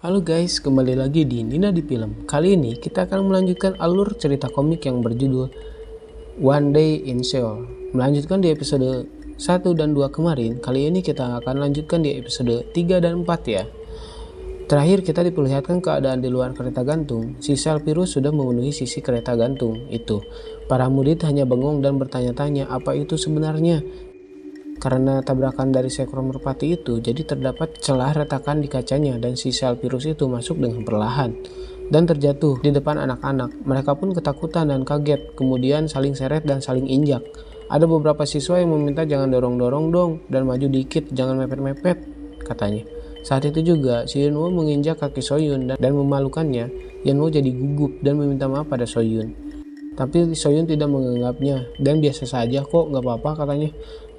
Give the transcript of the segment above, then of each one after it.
Halo guys, kembali lagi di Nina di Film. Kali ini kita akan melanjutkan alur cerita komik yang berjudul One Day in Seoul. Melanjutkan di episode 1 dan 2 kemarin, kali ini kita akan lanjutkan di episode 3 dan 4 ya. Terakhir kita diperlihatkan keadaan di luar kereta gantung. Si Selpirus sudah memenuhi sisi kereta gantung itu. Para murid hanya bengong dan bertanya-tanya apa itu sebenarnya. Karena tabrakan dari seekor merpati itu, jadi terdapat celah retakan di kacanya dan si sel virus itu masuk dengan perlahan dan terjatuh di depan anak-anak. Mereka pun ketakutan dan kaget, kemudian saling seret dan saling injak. Ada beberapa siswa yang meminta jangan dorong-dorong dong dan maju dikit, jangan mepet-mepet, katanya. Saat itu juga, si Yunwo menginjak kaki Soyun dan memalukannya. Yunwo jadi gugup dan meminta maaf pada Soyun. Tapi Soyun tidak menganggapnya dan biasa saja kok, nggak apa-apa katanya.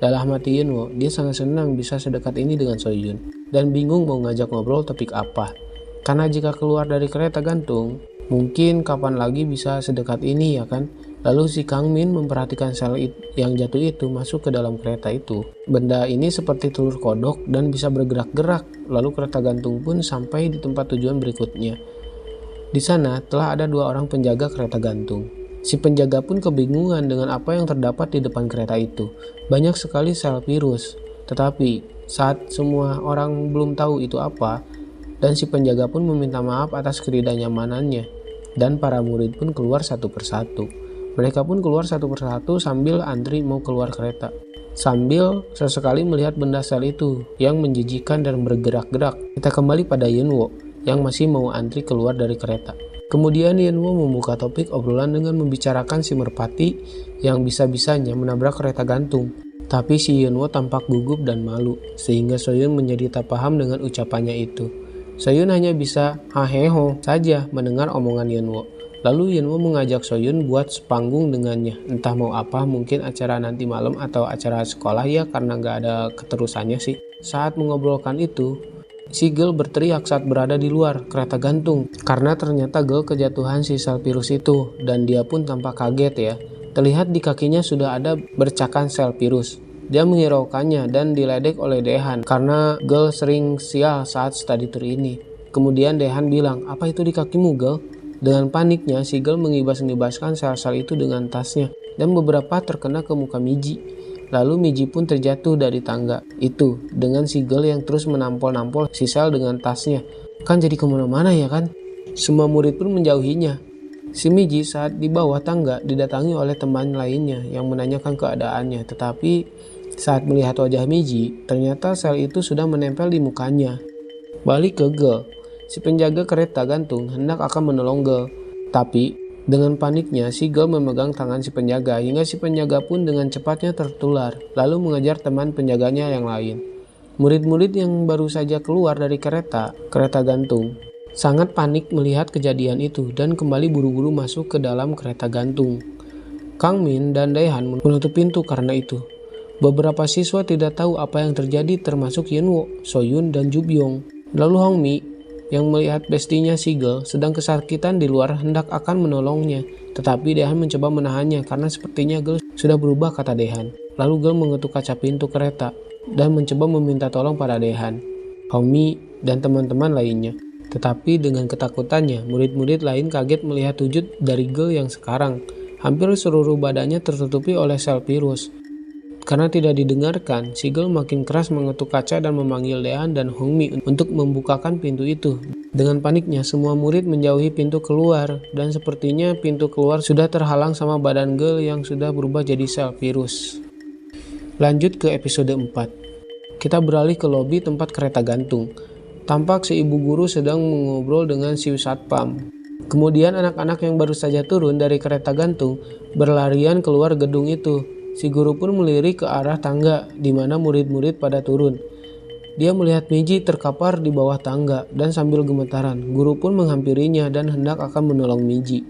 Dalam hati Yunwo, dia sangat senang bisa sedekat ini dengan Soyun dan bingung mau ngajak ngobrol topik apa. Karena jika keluar dari kereta gantung, mungkin kapan lagi bisa sedekat ini ya kan? Lalu si Kang Min memperhatikan sel yang jatuh itu masuk ke dalam kereta itu. Benda ini seperti telur kodok dan bisa bergerak-gerak. Lalu kereta gantung pun sampai di tempat tujuan berikutnya. Di sana telah ada 2 orang penjaga kereta gantung. Si penjaga pun kebingungan dengan apa yang terdapat di depan kereta itu. Banyak sekali sel virus. Tetapi saat semua orang belum tahu itu apa, dan si penjaga pun meminta maaf atas ketidaknyamanannya. Dan para murid pun keluar satu persatu. Mereka pun keluar satu persatu sambil antri mau keluar kereta. Sambil sesekali melihat benda sel itu yang menjijikan dan bergerak-gerak. Kita kembali pada Yunwo yang masih mau antri keluar dari kereta. Kemudian Yunwo membuka topik obrolan dengan membicarakan si merpati yang bisa-bisanya menabrak kereta gantung. Tapi si Yunwo tampak gugup dan malu, sehingga Soyun menjadi tak paham dengan ucapannya itu. Soyun hanya bisa haheho saja mendengar omongan Yunwo. Lalu Yunwo mengajak Soyun buat sepanggung dengannya. Entah mau apa, mungkin acara nanti malam atau acara sekolah ya, karena nggak ada keterusannya sih. Saat mengobrolkan itu, si Gel berteriak saat berada di luar kereta gantung karena ternyata Gel kejatuhan si sel virus itu dan dia pun tampak kaget ya. Terlihat di kakinya sudah ada bercakan sel virus. Dia menghiraukannya dan diledek oleh Dehan karena Gel sering sial saat study tour ini. Kemudian Dehan bilang, "Apa itu di kakimu, Gel?" Dengan paniknya, si Gel mengibas-ngibaskan sel-sel itu dengan tasnya dan beberapa terkena ke muka Miji. Lalu Miji pun terjatuh dari tangga itu dengan si Gel yang terus menampol-nampol si sel dengan tasnya. Kan jadi kemana-mana ya kan? Semua murid pun menjauhinya. Si Miji saat di bawah tangga didatangi oleh teman lainnya yang menanyakan keadaannya. Tetapi saat melihat wajah Miji, ternyata sel itu sudah menempel di mukanya. Balik ke Gel, si penjaga kereta gantung hendak akan menolong Gel. Tapi dengan paniknya, si Gel memegang tangan si penjaga hingga si penjaga pun dengan cepatnya tertular, lalu mengejar teman penjaganya yang lain. Murid-murid yang baru saja keluar dari kereta gantung sangat panik melihat kejadian itu dan kembali buru-buru masuk ke dalam kereta gantung. Kang Min dan Daehan menutup pintu karena itu. Beberapa siswa tidak tahu apa yang terjadi termasuk Yunwo, Soyun, dan Jubyong. Lalu Hongmi yang melihat bestinya si Gel sedang kesakitan di luar hendak akan menolongnya. Tetapi Dehan mencoba menahannya karena sepertinya Gel sudah berubah, kata Dehan. Lalu Gel mengetuk kaca pintu kereta dan mencoba meminta tolong pada Dehan, Hongmi, dan teman-teman lainnya. Tetapi dengan ketakutannya, murid-murid lain kaget melihat wujud dari Gel yang sekarang. Hampir seluruh badannya tertutupi oleh sel virus. Karena tidak didengarkan, si Gel makin keras mengetuk kaca dan memanggil Dehan dan Hongmi untuk membukakan pintu itu. Dengan paniknya, semua murid menjauhi pintu keluar dan sepertinya pintu keluar sudah terhalang sama badan Gel yang sudah berubah jadi sel virus. Lanjut ke episode 4. Kita beralih ke lobi tempat kereta gantung. Tampak si ibu guru sedang mengobrol dengan si satpam. Kemudian anak-anak yang baru saja turun dari kereta gantung berlarian keluar gedung itu. Si guru pun melirik ke arah tangga di mana murid-murid pada turun. Dia melihat Miji terkapar di bawah tangga dan sambil gemetaran, guru pun menghampirinya dan hendak akan menolong Miji.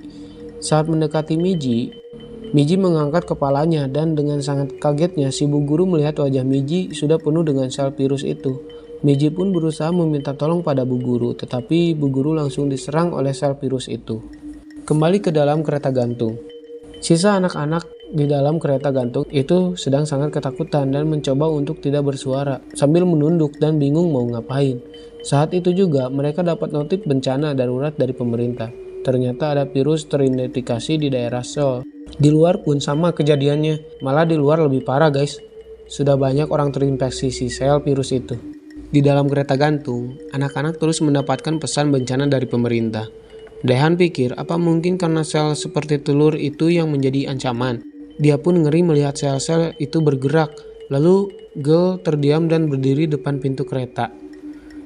Saat mendekati Miji, Miji mengangkat kepalanya dan dengan sangat kagetnya si bu guru melihat wajah Miji sudah penuh dengan sel virus itu. Miji pun berusaha meminta tolong pada bu guru, tetapi bu guru langsung diserang oleh sel virus itu. Kembali ke dalam kereta gantung. Sisa anak-anak di dalam kereta gantung itu sedang sangat ketakutan dan mencoba untuk tidak bersuara sambil menunduk dan bingung mau ngapain. Saat itu juga mereka dapat notif bencana darurat dari pemerintah. Ternyata ada virus teridentifikasi di daerah Seoul. Di luar pun sama kejadiannya, malah di luar lebih parah guys. Sudah banyak orang terinfeksi si sel virus itu. Di dalam kereta gantung, anak-anak terus mendapatkan pesan bencana dari pemerintah. Daehan pikir apa mungkin karena sel seperti telur itu yang menjadi ancaman. Dia pun ngeri melihat sel-sel itu bergerak. Lalu Girl terdiam dan berdiri depan pintu kereta.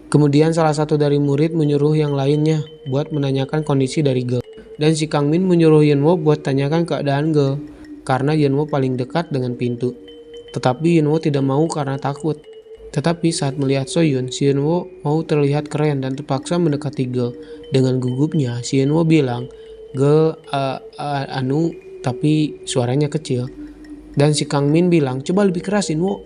Kemudian salah satu dari murid menyuruh yang lainnya buat menanyakan kondisi dari Girl. Dan si Kang Min menyuruh Yunwo buat tanyakan keadaan Girl karena Yunwo paling dekat dengan pintu. Tetapi Yunwo tidak mau karena takut. Tetapi saat melihat Soyun, si Yunwo mau terlihat keren dan terpaksa mendekati Girl. Dengan gugupnya, si Yunwo bilang, "Girl, tapi suaranya kecil." Dan si Kang Min bilang, "Coba lebih keras Yunwo."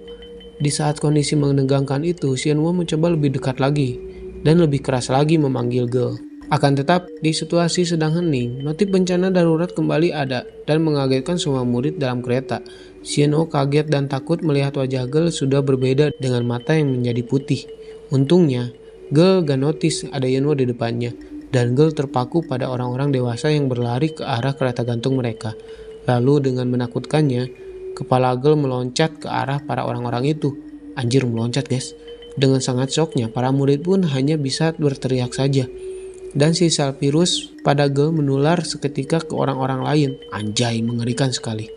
Di saat kondisi menegangkan itu, si Yunwo mencoba lebih dekat lagi dan lebih keras lagi memanggil Girl. Akan tetap, di situasi sedang hening, notif bencana darurat kembali ada dan mengagetkan semua murid dalam kereta. Si Yunwo kaget dan takut melihat wajah Girl sudah berbeda dengan mata yang menjadi putih. Untungnya, Girl gak notice ada Yunwo di depannya dan Girl terpaku pada orang-orang dewasa yang berlari ke arah kereta gantung mereka. Lalu dengan menakutkannya, kepala Girl meloncat ke arah para orang-orang itu. Anjir, meloncat guys. Dengan sangat syoknya, para murid pun hanya bisa berteriak saja. Dan si sel virus pada Girl menular seketika ke orang-orang lain. Anjay, mengerikan sekali.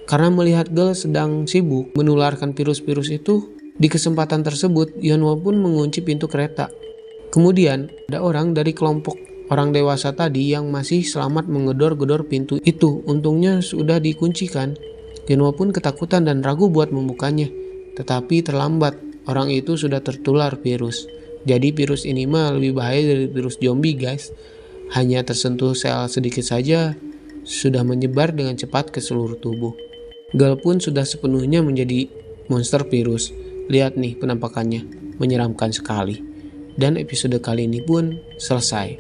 Karena melihat Girl sedang sibuk menularkan virus-virus itu, di kesempatan tersebut Yunwo pun mengunci pintu kereta. Kemudian ada orang dari kelompok orang dewasa tadi yang masih selamat menggedor-gedor pintu itu. Untungnya sudah dikuncikan. Yunwo pun ketakutan dan ragu buat membukanya. Tetapi terlambat, orang itu sudah tertular virus. Jadi virus ini mah lebih bahaya dari virus zombie guys. Hanya tersentuh sel sedikit saja, sudah menyebar dengan cepat ke seluruh tubuh. Girl pun sudah sepenuhnya menjadi monster virus. Lihat nih penampakannya, menyeramkan sekali. Dan episode kali ini pun selesai.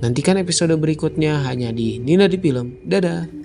Nantikan episode berikutnya hanya di Nina di Film. Dadah!